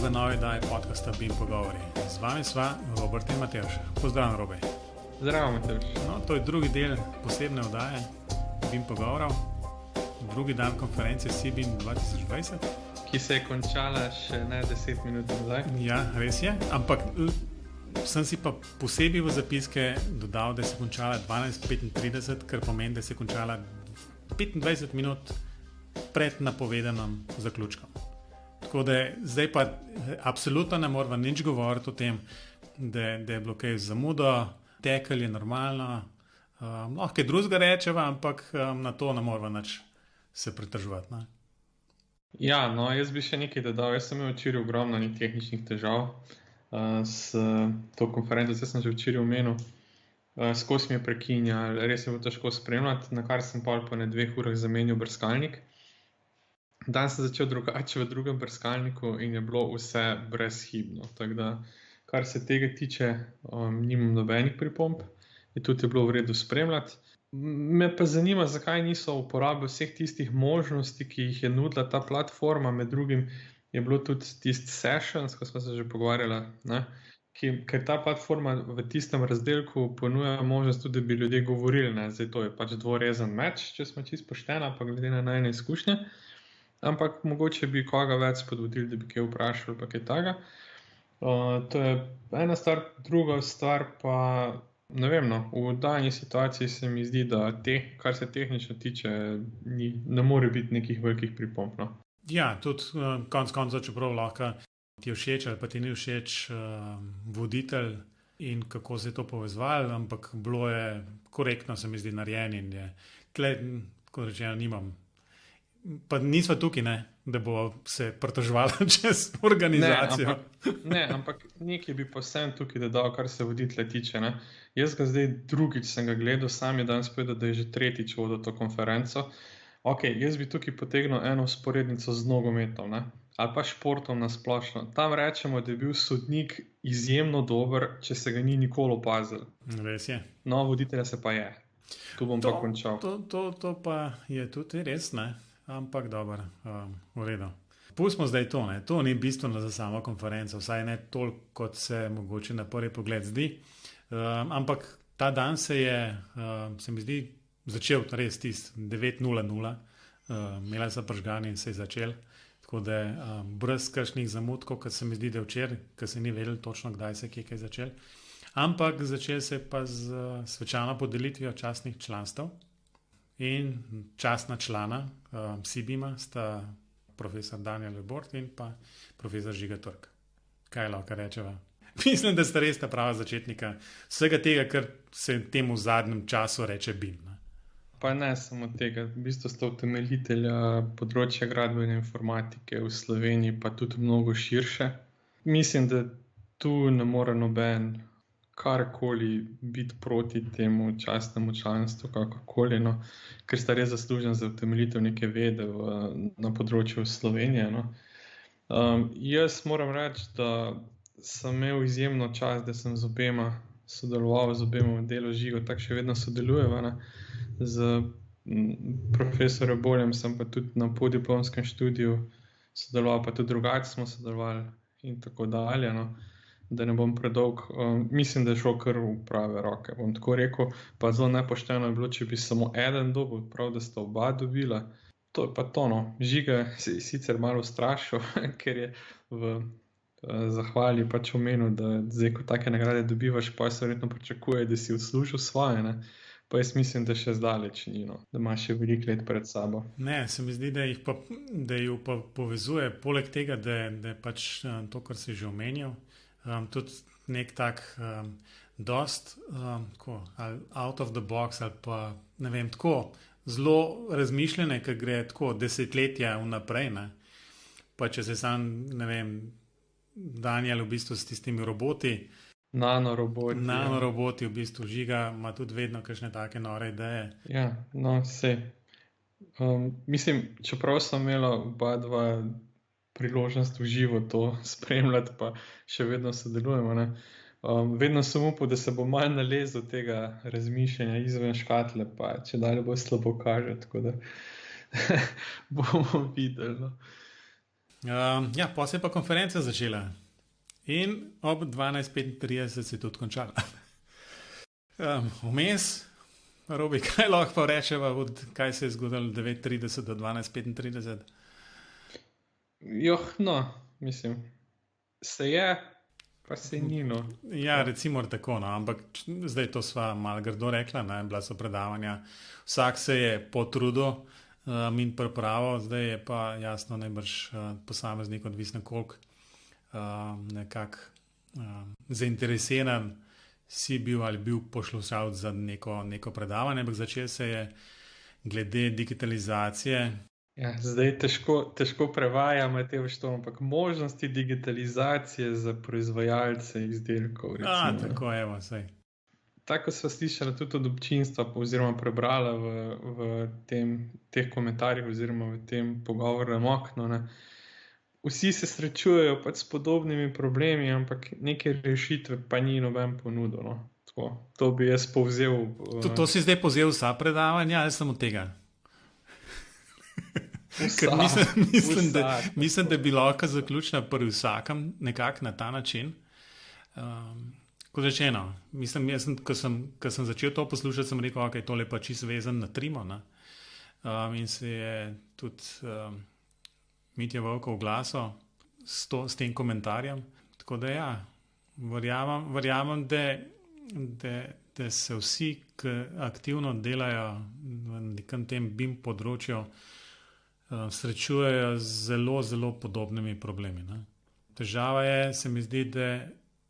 v novi daji podcasta BIM Pogovori. Z vami sva Robert in Matevž. Pozdravljen, Robe. Zdravo, Matevž. No, to je drugi del posebne oddaje BIM Pogovorov. Drugi dan konference CBIM 2020. Ki se je končala še ne 10 minut nazaj. Ja, res je. Ampak sem si pa posebej v zapiske dodal, da se je končala 12:35, kar pomeni, da se je končala 25 minut pred napovedanim zaključkom. Tako da zdaj pa absolutno ne moramo nič govoriti o tem, da je bilo kaj zamudo, tekel je normalno, lahko je drugega rečeva, ampak na to ne moramo nič se pritržovati. Ne? Ja, no, jaz bi še nekaj dodal. Jaz sem imel včeraj ogromno tehničnih težav s to konferenco, jaz sem že včeraj omenil, skozi mi je prekinjal, res je bilo težko spremljati, na kar sem po 2 urah zamenjal brskalnik. Dan sem začel drugače v drugem brskalniku in je bilo vse brezhibno. Tako da, kar se tega tiče, nimam nobenih pripomb in tudi je bilo v redu spremljati. Me pa zanima, zakaj niso uporabili vseh tistih možnosti, ki jih je nudila ta platforma. Med drugim je bilo tudi tisti sessions, ko smo se že pogovarjali, ne? Ker ta platforma v tistem razdelku ponuja možnost tudi, da bi ljudje govorili. Ne? Zdaj to je pač dvorezen meč, če smo čisto pošteni, pa glede na najne izkušnje. Ampak mogoče bi koga več spodbudili, da bi kaj vprašali, pa kaj takega. To je ena stvar, druga stvar pa, ne vem, no, v dani situaciji se mi zdi, da kar se tehnično tiče, ne more biti nekih velikih pripomb. No. Ja, tudi konec koncev, čeprav lahko ti je všeč ali pa ti ni všeč voditelj in kako se je to povezovalo, ampak bilo je korektno, se mi zdi, narejeno in je tle, kot rečeno, nimam. Pa nisva tukaj, ne, da bo se pritoževala čez organizacijo. Ampak nekaj bi pa vsem tukaj dodal, kar se voditelja tiče. Ne. Jaz ga zdaj drugič sem ga gledal, sam je danes povedal, da je že tretjič vodil to konferenco. Ok, jaz bi tukaj potegnil eno vzporednico z nogometom, ne, ali pa športom na splošno. Tam rečemo, da je bil sodnik izjemno dober, če se ga ni nikoli opazil. Res je. No, voditelja se pa je. Tu bom pa končal. To pa je tudi res, ne. Ampak dobro, v redu. Pustimo zdaj to, ne. To ni bistveno za samo konferenco, vsaj ne toliko, kot se mogoče na prvi pogled zdi. Ampak ta dan se je, se mi zdi, začel res tisti 9:00. Imela so prižgani in se je začel. Tako da brez kakšnih zamudkov, kot se mi zdi, da je včeraj, ker se ni vedel točno, kdaj se je kaj začel. Ampak začel se je pa z svečano podelitvijo častnih članstev. In častna člana CBIM-a sta profesor Daniel Lebort in pa profesor Žiga Turk. Kaj lahko rečeva? Mislim, da sta res ta prava začetnika vsega tega, kar se temu v zadnjem času reče BIM. Ne? Pa ne samo tega, v bistvu sta utemeljitelja področja gradbene informatike v Sloveniji, pa tudi mnogo širše. Mislim, da tu ne more noben karkoli biti proti temu častnemu članstvu, kakorkoli, no, ker sta res zaslužen za utemeljitev neke vede na področju Slovenije. No. Jaz moram reči, da sem imel izjemno čast, da sem sodeloval z obema v delu Žigo, tako še vedno sodelujeva. Ne. Z profesorjem Boljem sem pa tudi na podiplomskem študiju sodeloval, pa tudi drugače smo sodelovali in tako dalje. No. Da ne bom predolg, mislim, da je šlo kar v prave roke, bom tako rekel, pa zelo nepošteno je bilo, če bi samo eden dobil, prav, da sta oba dobila. To je pa to, no. Žiga se je sicer malo strašil, ker je v zahvali pač omenil, da zdaj, ko take nagrade dobivaš, pa se verjetno pričakuje, da si odslužil svoje, ne. Pa jaz mislim, da še zdaleč ni, no. Da ima še veliko let pred sabo. Ne, se mi zdi, da ju pa povezuje, poleg tega, da je pač to, kar si že omenil, tudi nek tak dost out of the box ali pa ne vem, tako zelo razmišljene, ker gre tako desetletja vnaprej, ne. Pa če se sam, ne vem, Daniel v bistvu s tistimi roboti, nanoroboti v bistvu, Žiga ima tudi vedno kakšne take nore ideje. Ja, no, sej. Mislim, čeprav sem imela oba dva priložnost v živo to spremljati, pa še vedno sodelujemo. Ne? Vedno sem upal, da se bo malo nalezel tega razmišljanja izven škatle, pa če dalje bo slabo kaže, tako da bomo videli. No. Ja, pa se je pa konferenca začela in ob 12:35 se je tudi končala. Vmes, Robi, kaj lahko pa rečeva, kaj se je zgodilo 9:30 do 12:35? No, mislim, se je, pa se ni. No. Ja, recimo tako, no, ampak zdaj to sva malo grdo rekla, ne, bila so predavanja, vsak se je potrudil in pripravil, zdaj je pa jasno najbrž posameznik odvisno, koliko nekako zainteresiran si bil ali bil poslušalec za neko predavanje, ampak začel se je glede digitalizacije. Ja, zdaj težko prevajam te všto, ampak možnosti digitalizacije za proizvajalce izdelkov. Tako je, vsej. Tako smo slišali tudi od občinstva, oziroma prebrala v teh komentarjih, oziroma v tem pogovornem oknu. Ne. Vsi se srečujejo pač s podobnimi problemi, ampak neke rešitve pa ni noben ponudil. No. To bi jaz povzel. To si zdaj povzel vsa predavanja ali samo tega? Ker mislim, da bi lahko zaključila pri vsakem nekako na ta način. Kot rečeno, mislim, ko sem začel to poslušati, sem rekel, ok, tole pa čisto vezan na Trimo. In se je tudi Mitja Vovko oglasil s tem komentarjem. Tako da ja, verjamem, da se vsi, ki aktivno delajo v nekem tem BIM področju, srečujejo z zelo, zelo podobnimi problemi. Ne. Težava je, se mi zdi, da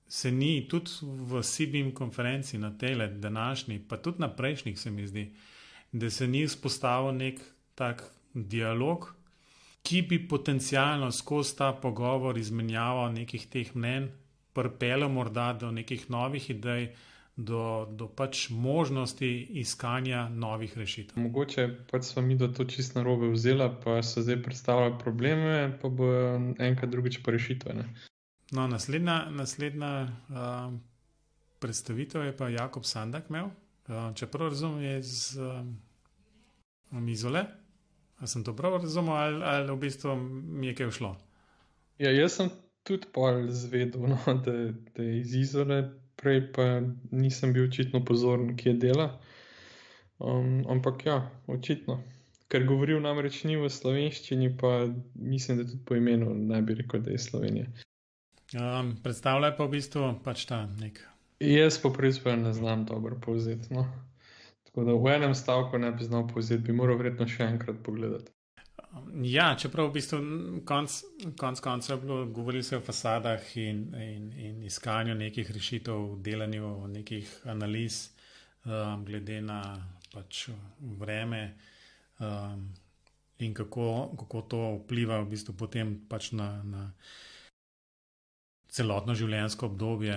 se ni tudi v CBIM konferenci na tele današnji, pa tudi na prejšnjih, se mi zdi, da se ni vzpostavil nek tak dialog, ki bi potencialno skozi ta pogovor izmenjaval nekih teh mnenj, pripeljal morda do nekih novih idej, do pač možnosti iskanja novih rešitev. Mogoče pač smo mi do to čisto narobe vzela, pa so zdaj predstavljali probleme, pa bo enkrat drugič pa rešitve. Ne? No, naslednja predstavitev je pa Jakob Sandak imel, čeprav razumem je iz Izole. A sem to prav razumel ali v bistvu mi je kaj všlo? Ja, jaz sem tudi pol zvedel, no, da je iz Izole, prej pa nisem bil očitno pozoren, kje dela. Ampak ja, očitno. Ker govoril namreč ni v slovenščini, pa mislim, da tudi po imenu ne bi rekel, da je Slovenija. Predstavlja pa v bistvu pač ta nek. Jaz po prvi ne znam dobro povzeti. No. Tako da v enem stavku ne bi znal povzeti, bi moral verjetno še enkrat pogledati. Ja, čeprav v bistvu konc koncev govorili se o fasadah in iskanju nekih rešitev, delanju nekih analiz glede na pač vreme in kako to vpliva v bistvu potem pač na celotno življenjsko obdobje,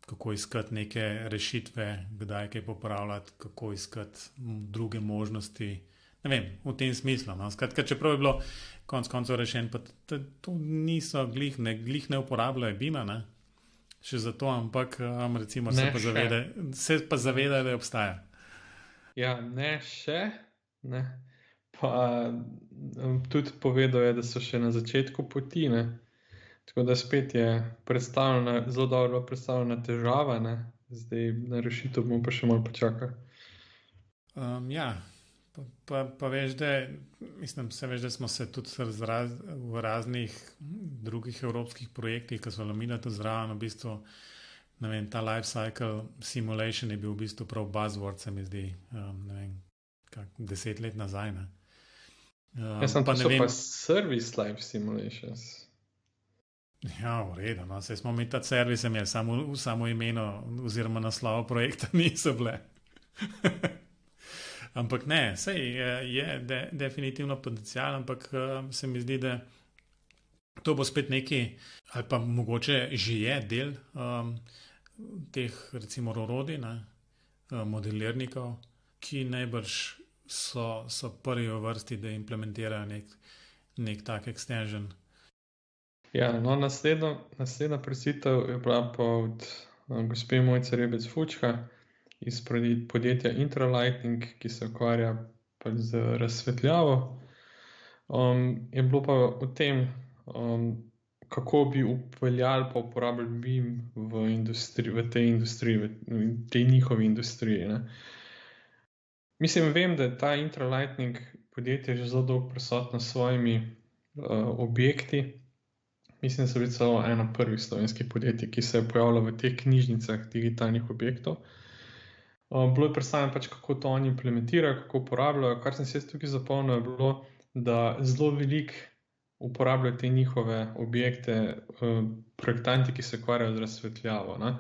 kako iskati neke rešitve, kdaj kaj popravljati, kako iskati druge možnosti. Ne vem, v tem smislu. No. Skratka, čeprav je bilo konc koncev rešen, pa to niso glih ne uporabljajo BIM-a, ne? Še zato, ampak recimo se pa zaveda, da obstaja. Ja, ne še, ne. Pa tudi povedal je, da so še na začetku poti, ne. Tako da spet je zelo dobro predstavljena težava, ne. Zdaj na rešitev bomo pa še malo počakali. Ja, pa veš, da smo se tudi v raznih drugih evropskih projektih, ki so lomila tudi zraven, v bistvu, ne vem, ta life cycle simulation je bil v bistvu prav buzzword, se mi zdi, ne vem, 10 let nazaj, ne. Jaz sem pa ne vem. Pa service life simulations. Ja, v redu, no, saj smo mi ta servis imeli, samo imeno oziroma naslov projekta niso bile. Ampak ne, sej je definitivno potencial, ampak se mi zdi, da to bo spet neki, ali pa mogoče že je del teh recimo orodij, modelirnikov, ki najbrž so prvi v vrsti, da implementirajo nek tak extension. Ja, no, naslednja predstavitev je bila pa od gospe Mojce Rebec Fučka iz podjetja Intralighting, ki se ukvarja z razsvetljavo. Je bilo pa o tem, kako bi upeljali pa uporabljali BIM v tej industriji, v tej njihovi industriji. Ne. Mislim, vem, da je ta Intralighting podjetje že zelo dolgo prisotno s svojimi objekti. Mislim, da so bili celo eno prvih slovenskih podjetij, ki se je pojavilo v teh knjižnicah digitalnih objektov. Bilo je predstavljeno pač, kako to oni implementirajo, kako uporabljajo. Kar sem si jaz tukaj zapomnil, je bilo, da zelo veliko uporabljajo te njihove objekte projektanti, ki se ukvarjajo z razsvetljavo. Ne.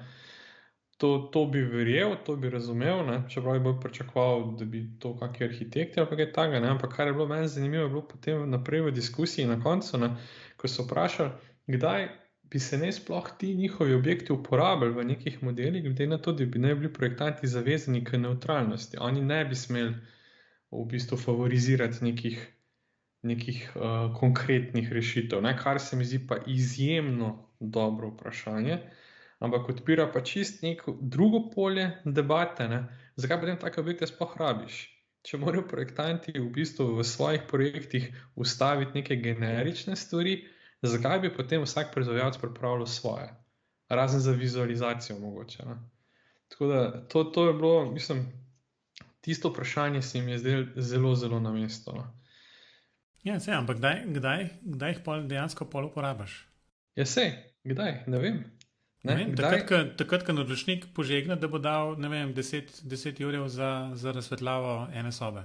To bi verjel, to bi razumel, ne? Čeprav bi bolj pričakoval, da bi to kakšni arhitekti ali kaj takega, ne? Ampak kar je bilo meni zanimivo, je bilo potem naprej v diskusiji na koncu, ne? Ko so vprašali, kdaj bi se ne sploh ti njihovi objekti uporabljali v nekih modelih, glede na to, da bi ne bili projektanti zavezani k nevtralnosti. Oni ne bi smeli v bistvu favorizirati nekih konkretnih rešitev, ne? Kar se mi zdi pa izjemno dobro vprašanje. Ampak odpira pa čist neko drugo polje debate, ne? Zakaj potem take objekte sploh rabiš? Če morajo projektanti v bistvu v svojih projektih ustaviti neke generične stvari, zakaj bi potem vsak proizvajalec pripravljal svoje? Razen za vizualizacijo mogoče. Ne? Tako da to je bilo, mislim, tisto vprašanje se mi je zdelo zelo, zelo na mestu. No? Ja, sej, ampak kdaj jih dejansko pol uporabiš? Ja, sej, kdaj? Ne vem. Takrat, ko naročnik požegne, da bo dal 10 jurjev za razsvetljavo ene sobe.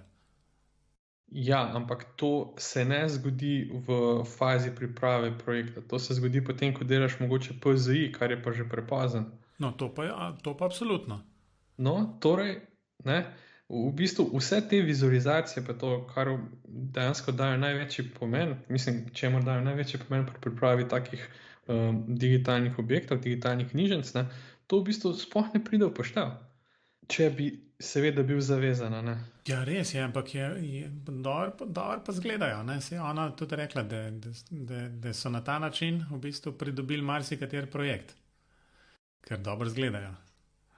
Ja, ampak to se ne zgodi v fazi priprave projekta. To se zgodi potem, ko delaš mogoče PZI, kar je pa že prepozno. No, to pa absolutno. No, torej, ne, v bistvu vse te vizualizacije, pa to, kar dejansko dajo največji pomen, mislim, čemu dajo največji pomen pri pripravi takih digitalnih objektov, digitalnih knjižnic, ne, to v bistvu sploh ne pride v poštev, če bi seveda bil zavezan. Ne. Ja, res je, ampak je dobro pa zgledajo. Ne. Se je ona tudi rekla, da so na ta način v bistvu pridobili marsikater projekt, ker dobro zgledajo.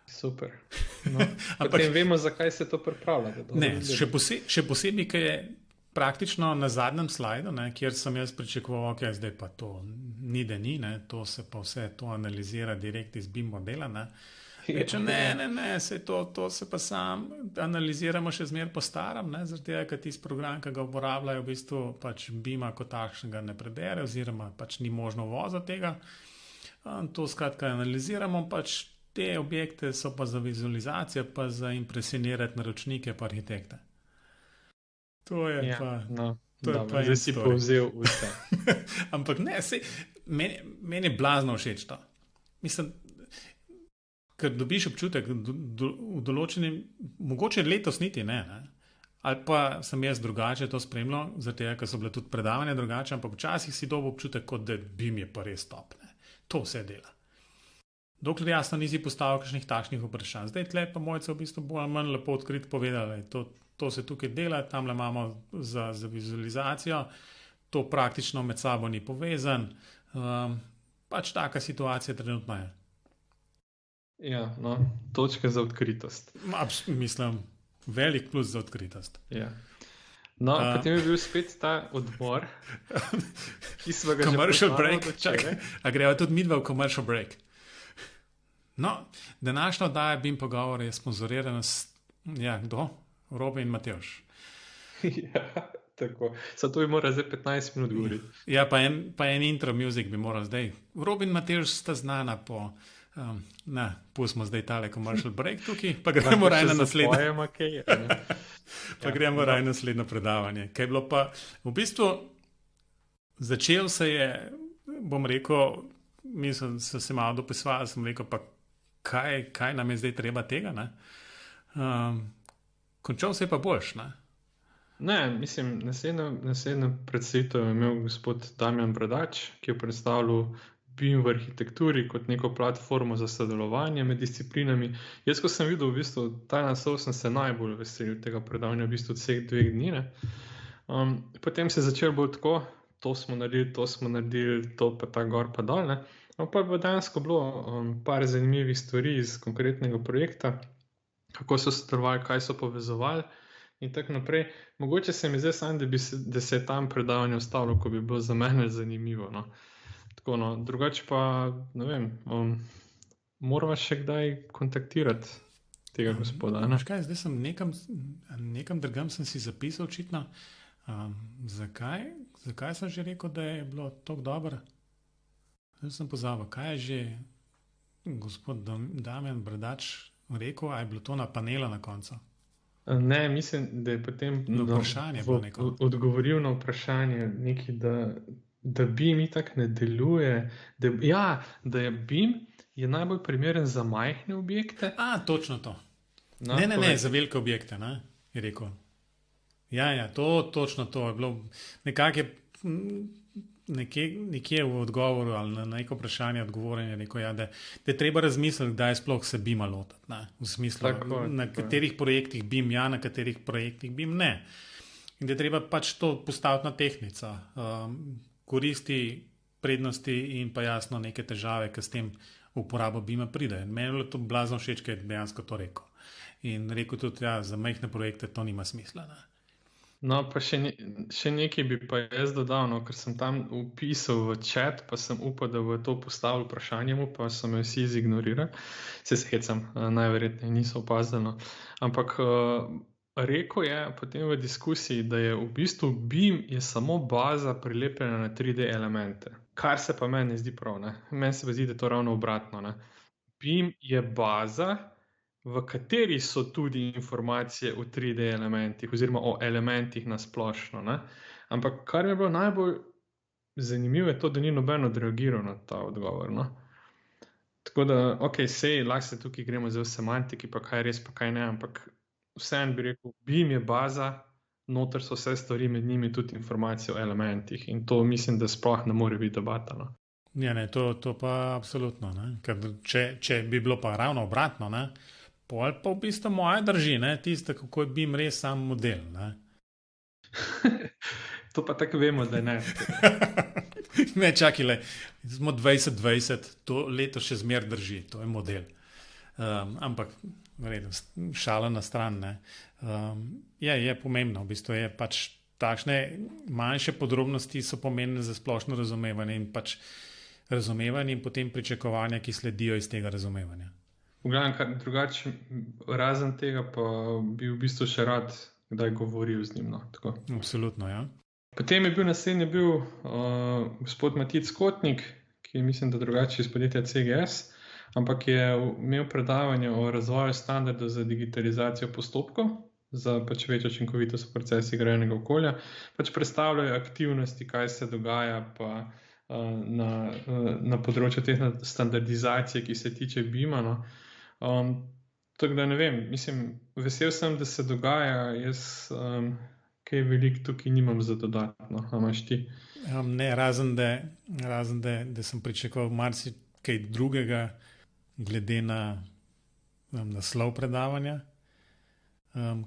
Super. No, potem vemo, zakaj se to pripravlja. Ne, še posebej, ker je praktično na zadnjem slajdu, ne, kjer sem jaz pričakoval, ok, zdaj pa to ni, to se pa vse to analizira direkt iz BIM modela. Ne. Reče, ne, to se pa sam analiziramo še zmer po staram, zaradi tega, ker tisti program, ki ga uporabljajo, v bistvu pač BIM-a kot takšnega ne prebere, oziroma pač ni možno uvoza tega. To skratka analiziramo, pač te objekte so pa za vizualizacijo, pa za impresionirati naročnike pa arhitekte. To je ja, pa... No, to je pa zdaj si povzel vse. Ampak ne, meni je blazno všeč to. Mislim, ker dobiš občutek v določenem, mogoče letos niti ne, ali pa sem jaz drugače to spremljal, zaradi tega, ker so bile tudi predavanja drugače, ampak včasih si dobil občutek, kot da BIM je pa res top. Ne. To vse dela. Dokler jasno nisi postavil kakšnih takšnih vprašanj. Zdaj tle pa mojce v bistvu bolj ali manj lepo odkrit povedali. To se tukaj dela, tamle imamo za vizualizacijo, to praktično med sabo ni povezan. Pač taka situacija trenutno je. Ja, no, točka za odkritost. Mislim, velik plus za odkritost. Ja. No, potem je bil spet ta odbor, ki smo ga commercial break, čakaj, a greva tudi midva v commercial break. No, današnja oddaja BIM pogovor je sponzorirana kdo? Robi in Matevž. Ja, tako. Zato bi moral zdaj 15 minut govoriti. Ja, pa en intro music bi moral zdaj. Robi in Matevž sta znana po... pustimo zdaj tale commercial break tukaj, pa gremo raj na naslednje. Pa gremo raj na naslednje predavanje. Kaj je bilo pa, v bistvu, začel se je, bom rekel, mislim, se malo dopisoval, sem rekel, pa kaj nam je zdaj treba tega, ne? Končal se je pa boljš, ne? Ne, mislim, naslednjo predstavitev je imel gospod Damjan Bradač, ki je predstavljal BIM v arhitekturi kot neko platformo za sodelovanje med disciplinami. Jaz, ko sem videl v bistvu ta naslov, sem se najbolj veselil tega predavanja v bistvu vseh 2 dni. Ne? Potem se je začel bolj tako, to smo naredili, to pa ta gor pa dol. Ne? Pa je dejansko bilo par zanimivih stvari iz konkretnega projekta, kako so sodelovali, kaj so povezovali in tako naprej. Mogoče se mi zdaj sam, da se je tam predavanje ustavilo, ko bi bilo za mene zanimivo. No. Tako, no. Drugače pa, ne vem, morava še kdaj kontaktirati tega gospoda. Ne? Kaj, zdaj sem nekam drugam sem si zapisal očitno. Zakaj sem že rekel, da je bilo tako dobro? Zdaj sem pozabil, kaj je že gospod Damjan Bradač rekel, a je bilo to na panelu na koncu? Ne, mislim, da je potem odgovoril na vprašanje nekaj, da BIM itak ne deluje. Da je BIM je najbolj primeren za majhne objekte. Točno to. No, ne, za velike objekte, ne, je rekel. Ja, točno to je bilo. Nekako je nekje v odgovoru ali na neko vprašanje odgovoren je rekel, da je treba razmisliti, kdaj sploh se BIM-a lotiti. V smislu, na katerih projektih BIM na katerih projektih BIM ne. In da je treba pač to postaviti na tehtnico. Koristi, prednosti in pa jasno neke težave, ki s tem uporabo BIM-a pride. Meni je bilo to blazno všeč, ker je dejansko to rekel. In rekel tudi, za majhne projekte to nima smisla. Ne? No, pa še nekaj bi pa jaz dodal, ker sem tam upisal v chat, pa sem upal, da bo to postavil vprašanje mu, pa so me vsi zignorirali. Se hecam, najverjetneje niso opazili. Ampak rekel je potem v diskusiji, da je v bistvu BIM je samo baza prilepljena na 3D elemente. Kar se pa meni ne zdi prav. Ne? Meni se pa zdi, da je to ravno obratno. Ne? BIM je baza, v kateri so tudi informacije o 3D elementih oziroma o elementih na splošno. Ne? Ampak kar mi je bilo najbolj zanimivo je to, da ni noben odreagiral na ta odgovor. No? Tako da, lahko se tukaj gremo zdaj v semantiki, pa kaj res, pa kaj ne, ampak vseeno bi rekel, BIM je baza, noter so vse stvari, med njimi tudi informacije o elementih in to mislim, da sploh ne more biti debata. No? Ja, ne, to pa absolutno. Ne? Ker če bi bilo pa ravno obratno, ne? Pol pa v bistvu moje drži, tiste, kako je BIM res sam model. Ne? To pa tako vemo, da ne. Ne, čakaj, smo 2020, to leto še zmer drži, to je model. Ampak, šala na stran. Je pomembno, v bistvu je pač takšne manjše podrobnosti so pomembne za splošno razumevanje in pač razumevanje in potem pričakovanja, ki sledijo iz tega razumevanja. Drugače, razen tega pa bi v bistvu še rad kdaj govoril z njim. No, absolutno, ja. Potem je bil naslednji gospod Matic Kotnik, ki je mislim, da drugače iz podjetja CGS, ampak je imel predavanje o razvoju standardov za digitalizacijo postopkov, za pač večjo učinkovitost v procesih grajenega okolja. Pač predstavljajo aktivnosti, kaj se dogaja pa na področju te standardizacije, ki se tiče BIM-a. No. Tako da ne vem, mislim, vesel sem, da se dogaja, jaz kaj veliko tukaj nimam za dodatno, a imaš ti? Ne, razen da sem pričakoval marsikaj drugega glede na naslov predavanja,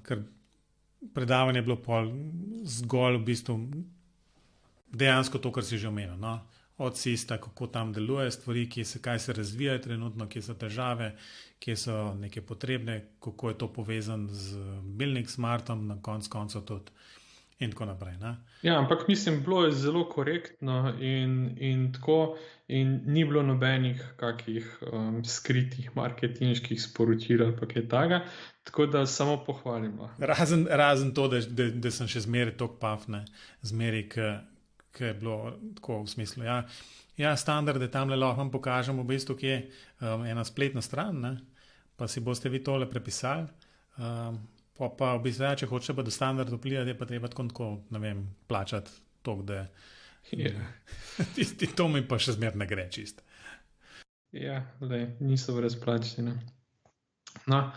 ker predavanje je bilo zgolj v bistvu dejansko to, kar si že omenil, no? Od SISTA, kako tam deluje stvari, kaj se razvijajo trenutno, kje so težave, kje so neke potrebne, kako je to povezan z Building Smartom, na koncu tudi in tako naprej. Ne? Ja, ampak mislim, bilo je zelo korektno in tako in ni bilo nobenih kakih skritih marketinških sporočil ali pa kaj takega, tako da samo pohvalim. Razen to, da sem še zmeraj tok pafne, zmeraj, ki je bilo tako v smislu. Ja, standarde tam lahko vam pokažem v bistvu, ki je ena spletna stran, ne? Pa si boste vi tole prepisali, pa v bistvu, če hočete pa do standarda vplivati, je pa treba tako, ne vem, plačati toliko, da to mi pa še zmeraj ne gre čist. Ja, niso brezplačni. No,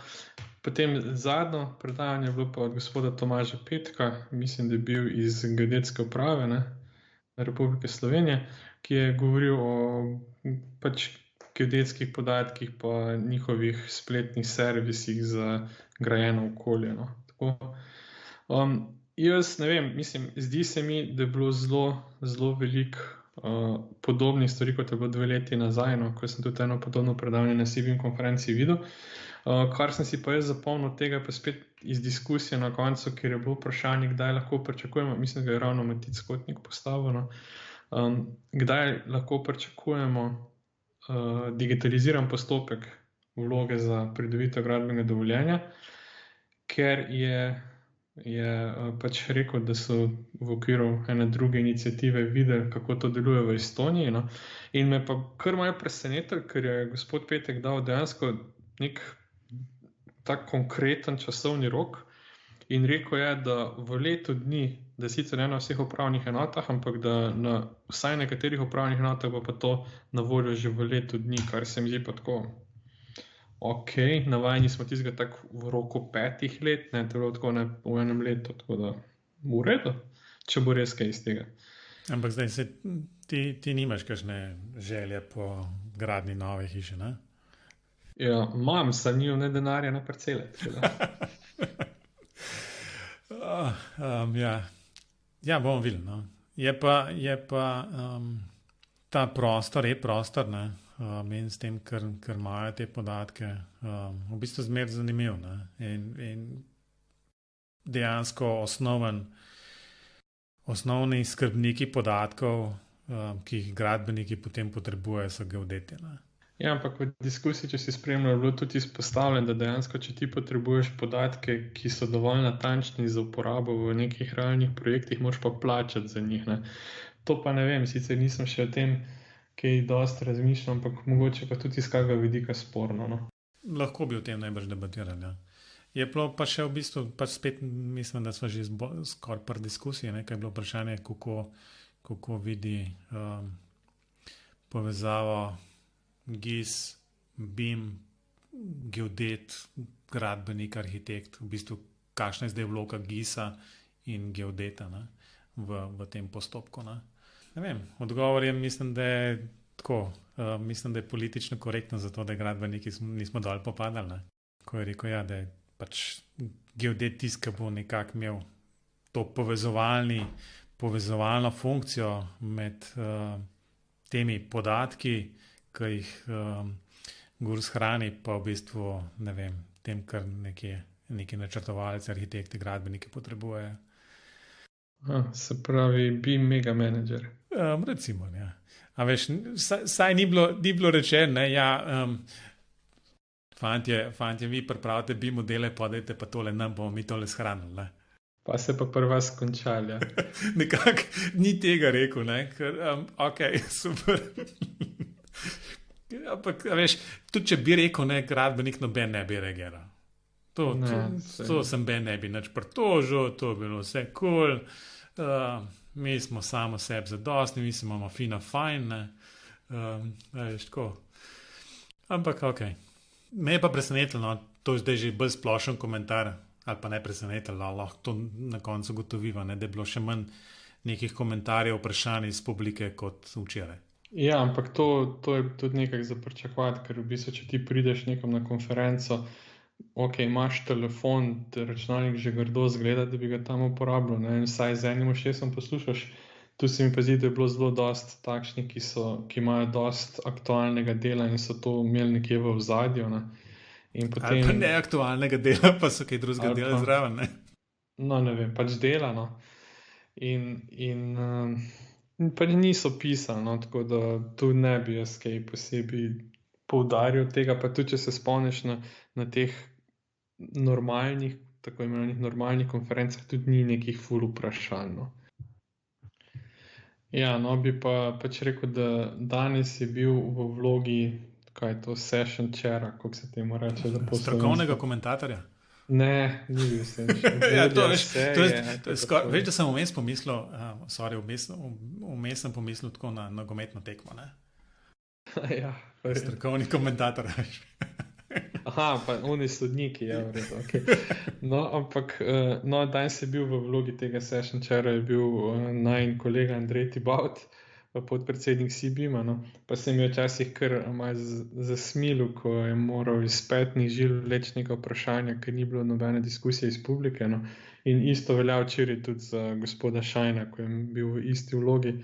potem zadnjo predavanje je bilo pa od gospoda Tomaža Petka, mislim, da je bil iz Geodetske uprave, ne? Republike Slovenije, ki je govoril o pač geodetskih podatkih pa njihovih spletnih servisih za grajeno okolje. No. Tako. Jaz ne vem, mislim, zdi se mi, da je bilo zelo veliko podobnih stvari, kot je bilo 2 leti nazaj, no, ko sem tudi eno podobno predavanje na CBIM konferenci videl. Kar sem si pa jaz zapomnil tega, pa spet iz diskusije na koncu, kjer je bilo vprašanje, kdaj lahko pričakujemo, mislim, da je ravno Matic Kotnik postavil, no, kdaj lahko pričakujemo digitaliziran postopek vloge za pridobitev gradbenega dovoljenja, ker je pač rekel, da so v okviru ene druge iniciative videli, kako to deluje v Estoniji. No? In me pa kar malo presenetilo, ker je gospod Petek dal dejansko nek tak konkreten časovni rok in rekel je, da v letu dni, da sicer ne na vseh upravnih enotah, ampak da na vsaj nekaterih upravnih enotah bo pa to na voljo že v letu dni, kar se mi zdi pa tako ok, navajeni smo tistega tako v roku 5 let, ne, to je bilo tako ne v enem letu, tako da v redu, če bo res kaj iz tega. Ampak zdaj ti nimaš kakšne želje po gradni nove hiše, ne? Ja, imam, saj nimam ne denarja, ne parcele. Ja, bomo videli, no. Je pa ta prostor, ne, in s tem, ker imajo te podatke, v bistvu zmer zanimiv, ne, in dejansko osnovni skrbniki podatkov, ki jih gradbeniki potem potrebujejo, so geodeti, ne. Ja, ampak v diskusiji, če si spremljal, je bilo tudi izpostavljeno, da dejansko, če ti potrebuješ podatke, ki so dovolj natančni za uporabo v nekih realnih projektih, moraš pa plačati za njih, ne. To pa ne vem, sicer nisem še o tem kaj dosti razmišljal, ampak mogoče pa tudi iz kakega vidika sporno, no. Lahko bi o tem najbrž debatirali, ja. Je bilo pa še v bistvu, pač spet mislim, da smo že skoraj pri diskusiji, nekaj je bilo vprašanje, kako vidi povezavo GIS, BIM, geodet, gradbenik, arhitekt, v bistvu kakšna je zdaj vloga GIS-a in geodeta, ne, v tem postopku, ne. Ne vem, odgovor je, mislim, da je tako, mislim, da je politično korektno zato, da gradbeniki nismo dol popadali, ne. Ko je rekel, ja, da je pač geodet tiska bo nekako imel to povezovalno funkcijo med temi podatki, ki jih GURS hrani, pa v bistvu, ne vem, tem, kar neki načrtovalci, arhitekti, gradbeniki potrebujejo. Se pravi, BIM mega menedžer. Recimo, ja. A veš, saj ni bilo rečeno, ne, ja, fantje, vi pripravite BIM modele, podajte pa tole nam, bomo mi tole shranili, ne. Pa se pa pri vas končali, ja. Nekako ni tega rekel, ne, ker, ok, super. Ampak, veš, tudi če bi rekel, ne, gradbenik noben ne bi reagiral. To sem ne bi nič pritožil, to bi bilo vse cool, mi smo samo sebi zadostni, mi se imamo fajn, ne, veš, tako. Ampak, ok. Me je pa presenetilo, no, to je zdaj že bolj splošen komentar, ali pa ne presenetilo, lahko to na koncu gotoviva, ne, da je bilo še manj nekih komentarjev, vprašanj iz publike kot včeraj. Ja, ampak to je tudi nekaj za pričakovati, ker v bistvu, če ti prideš nekom na konferenco, ok, imaš telefon, računalnik že grdo zgleda, da bi ga tam uporabljal, ne, in vsaj z enim ušesom poslušaš. Tu se mi pa zdi, da je bilo zelo dosti takšnih, ki imajo dosti aktualnega dela in so to imeli nekje v ozadju, ne. In potem, ali pa neaktualnega dela, pa so kaj drugega dela zraven, ne. No, ne vem, pač dela, no. In pač niso pisali, no, tako da tu ne bi jaz kaj posebej poudaril tega, pa tudi, če se spomniš na teh normalnih, tako imenovanih normalnih konferencah, tudi ni nekih ful vprašanj, no. Ja, no, bi pa pač rekel, da danes je bil v vlogi, kaj je to, session chaira, kako se temu reče? Strokovnega komentatorja? Ne, ni bil se. Ja, to veš, veš, da sem vmes pomislil, vmes sem pomislil tako na nogometno tekmo, ne? Ja. Strokovni komentator, veš. Aha, pa oni sodniki, ja, v redu, ok. No, ampak, no, danes je bil v vlogi tega session chaira, je bil najin kolega Andrej Tibalt, podpredsednik CBIM-a, no. Pa se mi je včasih kar malo zasmilil, ko je moral iz petnih žil vleči neka vprašanja, ker ni bilo nobene diskusije iz publike, no. In isto velja včeraj tudi za gospoda Šajna, ko je bil v isti vlogi.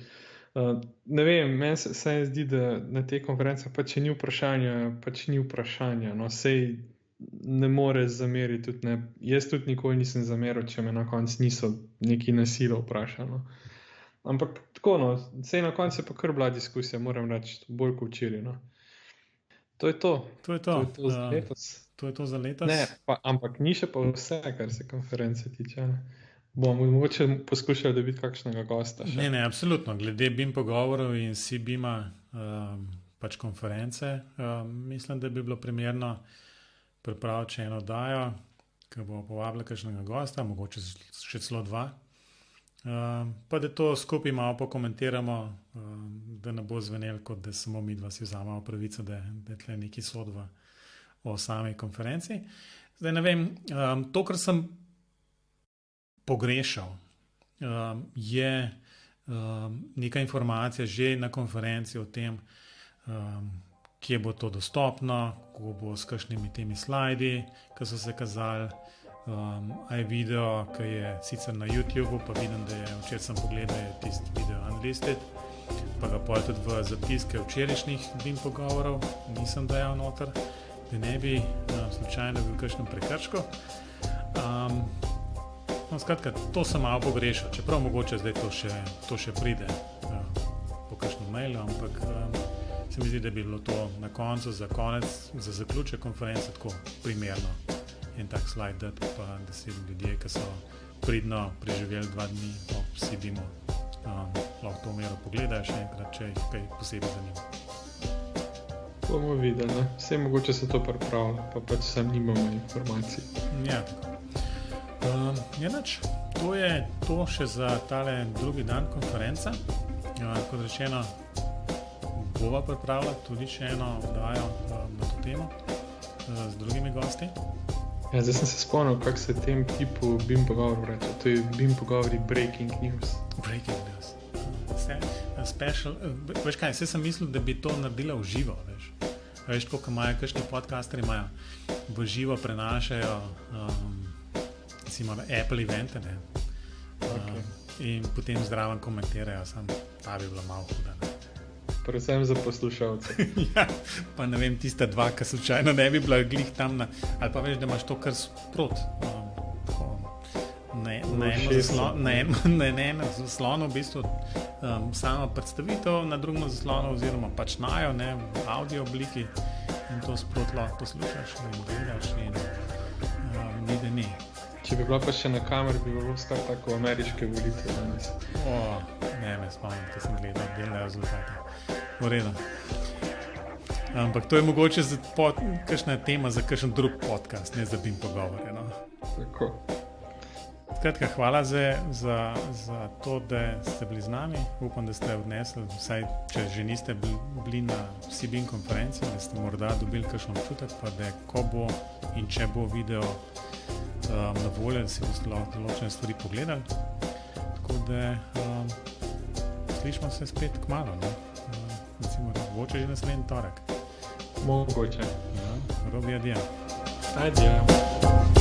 Ne vem, meni se zdi, da na te konference če ni vprašanja. No, sej ne more zameriti. Tudi ne. Jaz tudi nikoli nisem zameril, če me na koncu niso neki nasilo vprašali. No. Ampak tako, no, sej na koncu je pa kar bila diskusija, moram reči, bolj kot včeraj. No. To je to. To je to. za letos. To je to za letos. Ne, ampak ni še pa vse, kar se konference tiče. Ne. Bomo mogoče poskušali dobiti kakšnega gosta še. Ne, absolutno. Glede BIM pogovorov in CBIM-a pač konference, mislim, da bi bilo primerno pripraviti še eno oddajo, ki bo povabila kakšnega gosta, mogoče še celo 2. Pa da to skupaj malo pokomentiramo, da ne bo zvenelo, kot da samo mi dva si vzamemo pravico, da je tle neki sodba o sami konferenci. Zdaj ne vem, to, kar sem pogrešal, je neka informacija že na konferenci o tem, kje bo to dostopno, kako bo s kakšnimi temi slajdi, ki so se kazali. Je video, ki je sicer na YouTubeu, pa vidim, da je včeraj sem pogledal, da je tisti video unlisted, pa ga pol tudi v zapiske včerajšnjih BIM pogovorov nisem dajal noter, da ne bi slučajno bil v kakšnem prekršku. No, skratka, to sem malo pogrešal, čeprav mogoče zdaj to še pride po kakšnem mailu, ampak se mi zdi, da bi bilo to na koncu, za zaključek konference tako primerno. En tak slajd dati, pa da si ljudje, ki so pridno preživeli 2 dni ob CBIM-u, lahko to mero pogledajo še enkrat, če jih kaj posebej zanima. Bomo videli, ne? Vse mogoče se to pripravlja, pa pač sam nimamo informacij. Ja, tako. To je to še za tale drugi dan konference. Kot rečeno, bova pripravila tudi še eno oddajo na to temo z drugimi gosti. Ja, zdaj sem se spomnil, kako se tem tipu BIM pogovorov reče. To je BIM pogovori Breaking News. Breaking News. Special. Veš kaj, vse sem mislil, da bi to naredila v živo. Veš, koliko imajo, kakšni podcasteri imajo v živo prenašajo recimo Apple evente, ne? Okay. In potem zraven komentirajo, ta bi bila malo huda. Predvsem za poslušalce. Ja, pa ne vem, tista 2, ki slučajno ne bi bila glih tam, ali pa veš, da imaš to kar sprot. Na enem zaslonu v bistvu sama predstavitev, na drugem zaslonu oziroma pač najo, ne, v audio obliki in to sprot lahko poslušaš in gledaš in ni da ni. Če bi bila pa še na kameri, bi bilo skar tako ameriške volitve danes. Ne, me spomnim, da sem gledal delne rezultate. V redu. Ampak to je mogoče kakšna tema za kakšen drug podcast, ne za BIM pogovore. No? Tako. Skratka, hvala za to, da ste bili z nami. Upam, da ste odnesli, vsaj če že niste bili na CBIM konferenci, da ste morda dobili kakšen občutek, pa da ko bo in če bo video na voljo, da si boste lahko določene stvari pogledali. Tako da slišimo se spet kmalu, ne? Recimo, mogoče že naslednji torek. Mogoče. Robi, adijo. Adijo.